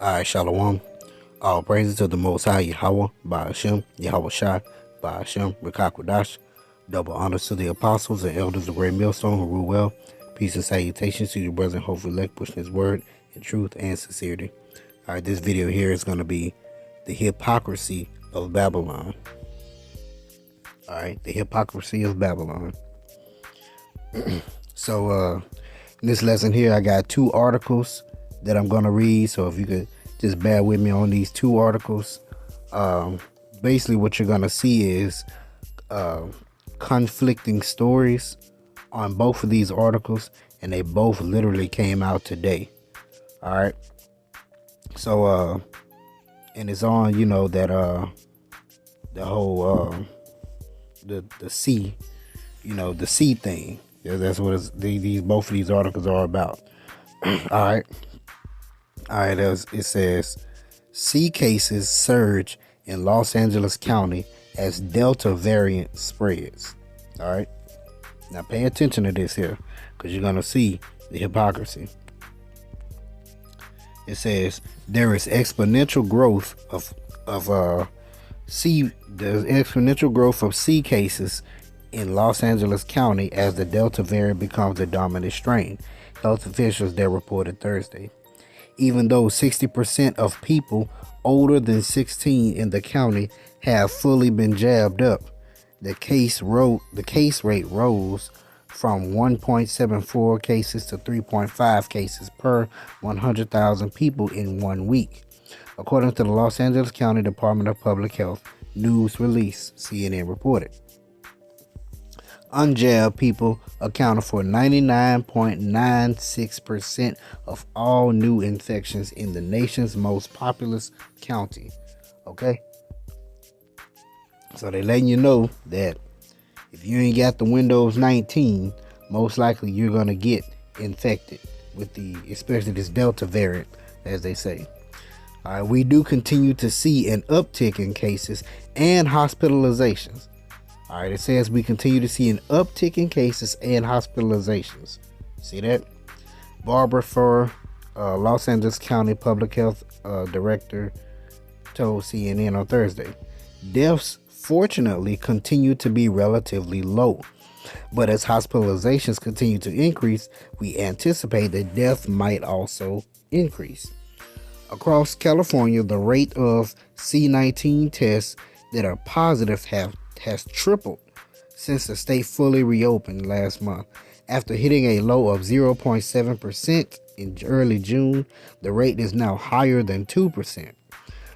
Alright, Shalom. All praises to the Most High Yahweh, by Hashem, Yahweh Shai, by Hashem, Rikakwadash. Double honors to the apostles and elders of Great Millstone who rule well. Peace and salutations to your brothers and hopefully elect pushing his word in truth and sincerity. Alright, this video here is going to be the hypocrisy of Babylon. Alright, the hypocrisy of Babylon. So, in this lesson here, I got two articles that I'm going to read. So if you could just bear with me on these two articles. Basically what you're going to see is conflicting stories on both of these articles, and they both literally came out today. All right. So and it's on, you know, that the whole the C, you know, the C thing. Yeah, that's what these both of these articles are about. All right, it says C cases surge in Los Angeles County as Delta variant spreads. All right, now pay attention to this here, because you're gonna see the hypocrisy. It says there is exponential growth of C cases in Los Angeles County as the Delta variant becomes the dominant strain, health officials there reported Thursday. Even though 60% of people older than 16 in the county have fully been jabbed up, the case rate rose from 1.74 cases to 3.5 cases per 100,000 people in 1 week, according to the Los Angeles County Department of Public Health news release, CNN reported. Unjabbed people accounted for 99.96% of all new infections in the nation's most populous county. Okay? So they're letting you know that if you ain't got the Windows 19, most likely you're going to get infected with especially this Delta variant, as they say. We do continue to see an uptick in cases and hospitalizations. All right, it says we continue to see an uptick in cases and hospitalizations. See that? Barbara Furr, Los Angeles County Public Health Director, told CNN on Thursday. Deaths, fortunately, continue to be relatively low. But as hospitalizations continue to increase, we anticipate that death might also increase. Across California, the rate of C-19 tests that are positive has tripled since the state fully reopened last month. After hitting a low of 0.7% in early June, the rate is now higher than 2%.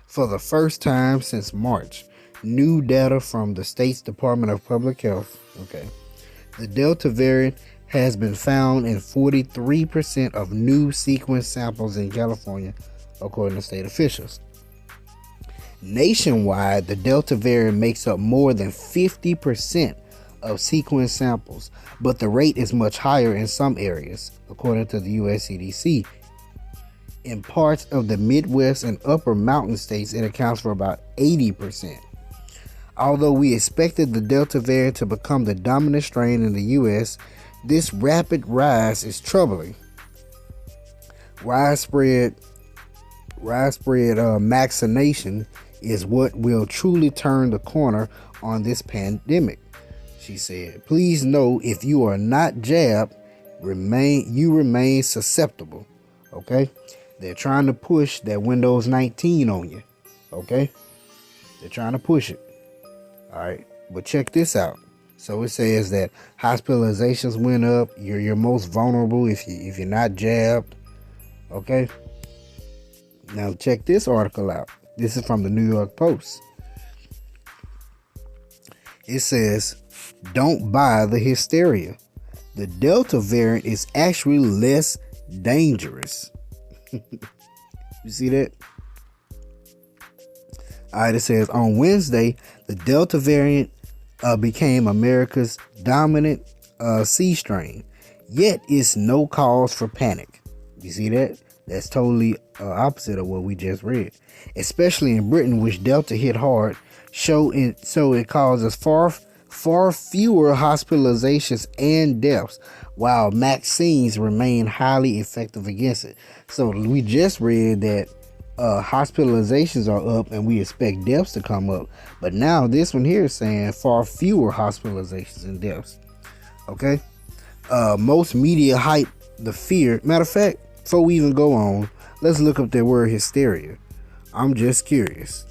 For the first time since March, new data from the state's Department of Public Health, the Delta variant has been found in 43% of new sequence samples in California, according to state officials. Nationwide, the Delta variant makes up more than 50% of sequence samples, but the rate is much higher in some areas, according to the US CDC. In parts of the Midwest and upper mountain states, it accounts for about 80%. Although we expected the Delta variant to become the dominant strain in the US, this rapid rise is troubling. Widespread vaccination is what will truly turn the corner on this pandemic, she said. Please know if you are not jabbed, you remain susceptible. Okay? They're trying to push that Windows 19 on you. Okay? They're trying to push it. All right. But check this out. So it says that hospitalizations went up. You're most vulnerable if you're not jabbed. Okay? Now check this article out. This is from the New York Post. It says, don't buy the hysteria. The Delta variant is actually less dangerous. You see that? All right, it says, on Wednesday, the Delta variant became America's dominant C strain. Yet it's no cause for panic. You see that? That's totally opposite of what we just read. Especially in Britain, which Delta hit hard, so it causes far fewer hospitalizations and deaths, while vaccines remain highly effective against it. So we just read that hospitalizations are up and we expect deaths to come up. But now this one here is saying far fewer hospitalizations and deaths. Okay. Most media hype the fear. Matter of fact, before we even go on, let's look up that word hysteria. I'm just curious.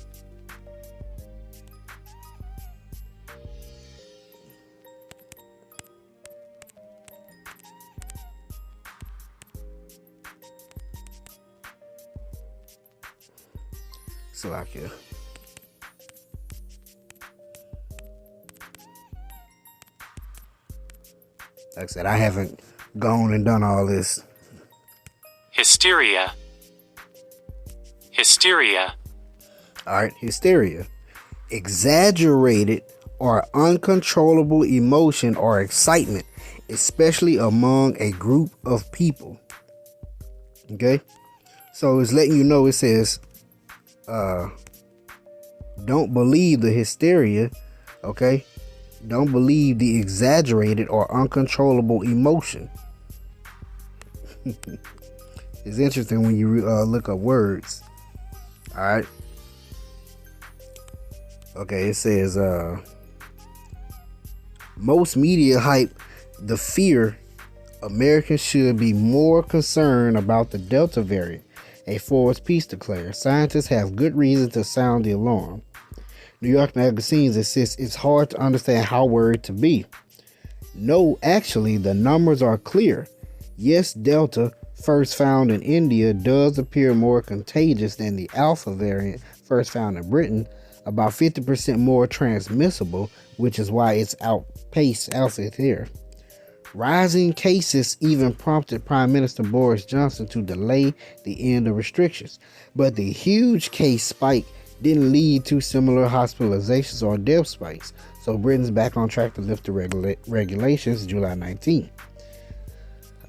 Slovakia. Like I said, I haven't gone and done all this. Hysteria. Hysteria. All right, hysteria. Exaggerated or uncontrollable emotion or excitement, especially among a group of people. Okay? So it's letting you know, it says, don't believe the hysteria, okay? Don't believe the exaggerated or uncontrollable emotion. It's interesting when you look up words. All right. Okay, it says most media hype the fear Americans should be more concerned about the Delta variant. A Forbes piece declares scientists have good reason to sound the alarm. New York Magazine insists it's hard to understand how worried to be. No, actually, the numbers are clear. Yes, Delta, first found in India, does appear more contagious than the Alpha variant, first found in Britain, about 50% more transmissible, which is why it's outpaced Alpha here. Rising cases even prompted Prime Minister Boris Johnson to delay the end of restrictions, but the huge case spike didn't lead to similar hospitalizations or death spikes, so Britain's back on track to lift the regulations July 19.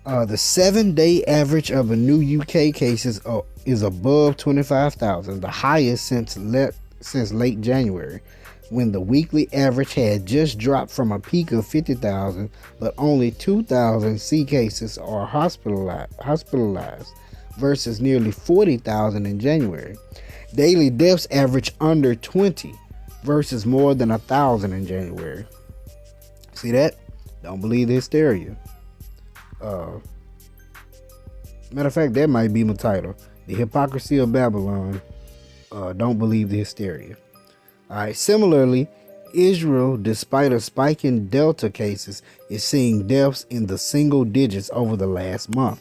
The 7-day average of the new UK cases is above 25,000, the highest since late January, when the weekly average had just dropped from a peak of 50,000, but only 2,000 C cases are hospitalized versus nearly 40,000 in January. Daily deaths average under 20 versus more than 1,000 in January. See that? Don't believe the hysteria. Matter of fact, that might be my title. The Hypocrisy of Babylon. Don't believe the hysteria. Alright, similarly, Israel, despite a spike in Delta cases, is seeing deaths in the single digits over the last month.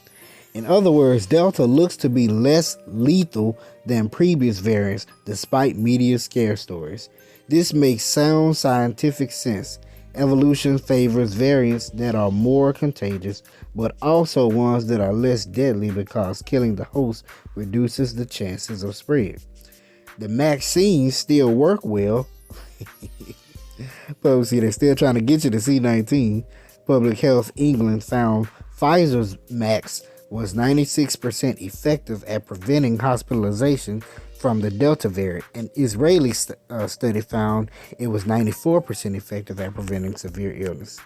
In other words, Delta looks to be less lethal than previous variants, despite media scare stories. This makes sound scientific sense. Evolution favors variants that are more contagious, but also ones that are less deadly because killing the host reduces the chances of spread. The vaccines still work well. Folks, see, they're still trying to get you to C19. Public Health England found Pfizer's Max was 96% effective at preventing hospitalization from the Delta variant. An Israeli study found it was 94% effective at preventing severe illness.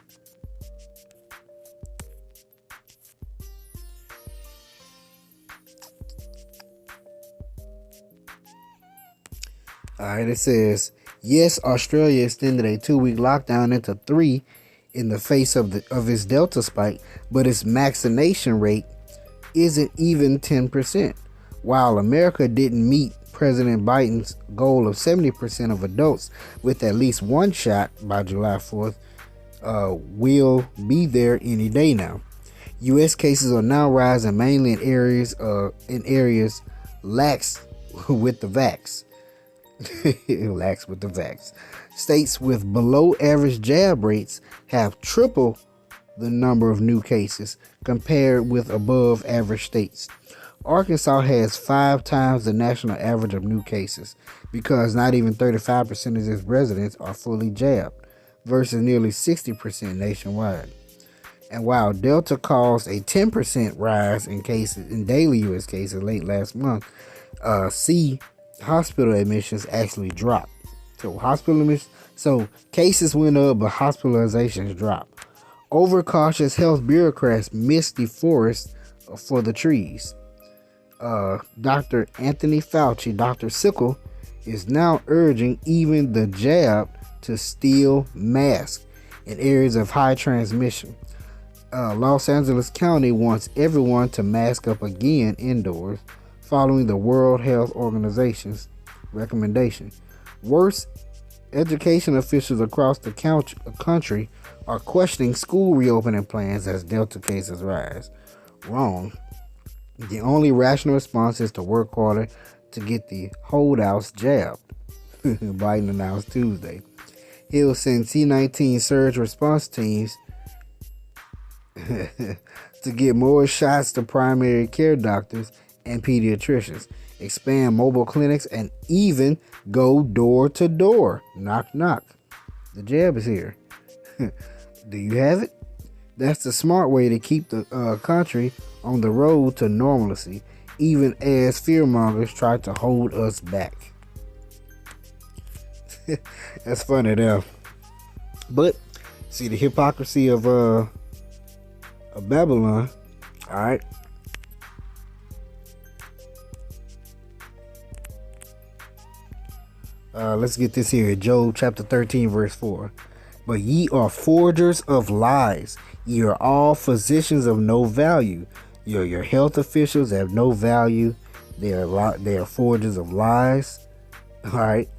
All right, it says, yes, Australia extended a 2-week lockdown into 3 in the face of its Delta spike, but its vaccination rate isn't even 10%. While America didn't meet President Biden's goal of 70% of adults with at least one shot by July 4th, will be there any day now. U.S. cases are now rising mainly in areas lax with the vax. Lax with the vax. States with below average jab rates have triple the number of new cases compared with above average states. Arkansas has 5 times the national average of new cases because not even 35% of its residents are fully jabbed versus nearly 60% nationwide. And while Delta caused a 10% rise in daily U.S. cases late last month, hospital admissions actually dropped. So cases went up, but hospitalizations dropped. Overcautious health bureaucrats missed the forest for the trees. Dr. Anthony Fauci, Dr. Sickle, is now urging even the jab to steal masks in areas of high transmission. Los Angeles County wants everyone to mask up again indoors, following the World Health Organization's recommendation. Worse, education officials across the country are questioning school reopening plans as Delta cases rise. Wrong. The only rational response is to work harder to get the holdouts jabbed, Biden announced Tuesday. He'll send C-19 surge response teams to get more shots to primary care doctors and pediatricians, expand mobile clinics, and even go door to door. Knock, knock. The jab is here. Do you have it? That's the smart way to keep the country on the road to normalcy, even as fearmongers try to hold us back. That's funny though. But see the hypocrisy of Babylon. All right. Let's get this here. Job chapter 13, verse 4. But ye are forgers of lies. Ye are all physicians of no value. Your health officials have no value. They are forgers of lies. All right.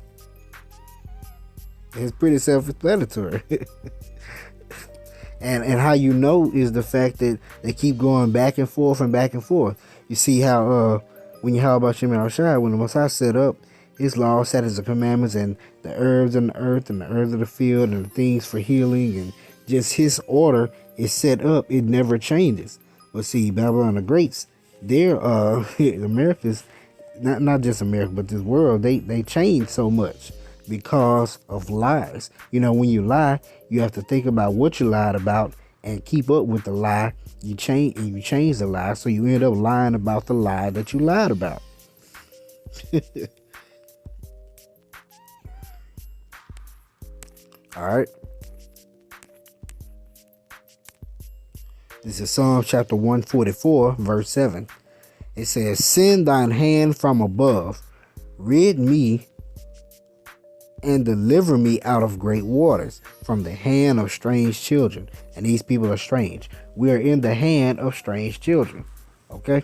It's pretty self-explanatory. and how you know is the fact that they keep going back and forth and back and forth. You see how when you how about Shem Shai, when the Messiah set up his law, statutes, and commandments, and the herbs in the earth and the herbs of the field and the things for healing, and just his order is set up, it never changes. But see, Babylon the Greats, they're America's not just America, but this world, they change so much because of lies. You know, when you lie, you have to think about what you lied about and keep up with the lie. You change the lie, so you end up lying about the lie that you lied about. All right. This is Psalm chapter 144, verse 7. It says, send thine hand from above, rid me and deliver me out of great waters, from the hand of strange children. And these people are strange. We are in the hand of strange children. Okay?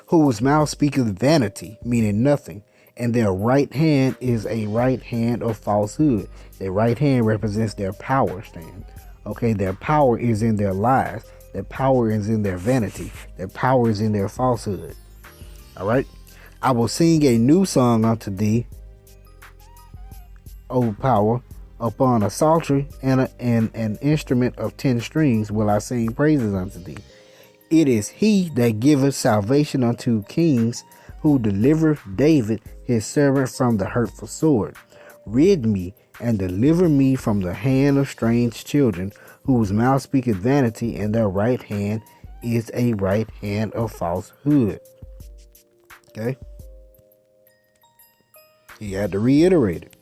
Whose mouth speaketh vanity, meaning nothing. And their right hand is a right hand of falsehood. Their right hand represents their power stand. Okay? Their power is in their lies. Their power is in their vanity. Their power is in their falsehood. All right? I will sing a new song unto thee, O power, upon a psaltery and an instrument of 10 strings will I sing praises unto thee. It is he that giveth salvation unto kings, who delivered David his servant from the hurtful sword. Rid me and deliver me from the hand of strange children, whose mouth speaketh vanity, and their right hand is a right hand of falsehood. Okay? He had to reiterate it.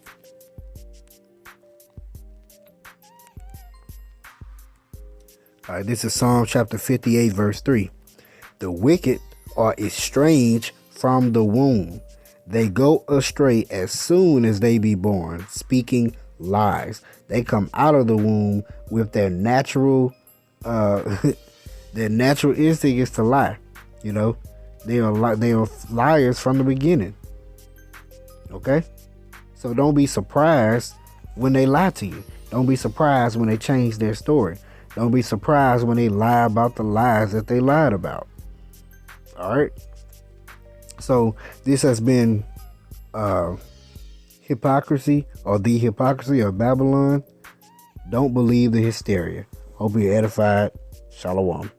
All right, this is Psalm chapter 58, verse 3. The wicked are estranged from the womb. They go astray as soon as they be born, speaking lies. They come out of the womb with their natural instinct is to lie. You know, they are liars from the beginning. Okay? So don't be surprised when they lie to you. Don't be surprised when they change their story. Don't be surprised when they lie about the lies that they lied about. All right. So this has been Hypocrisy, or the Hypocrisy of Babylon. Don't believe the hysteria. Hope you're edified. Shalom.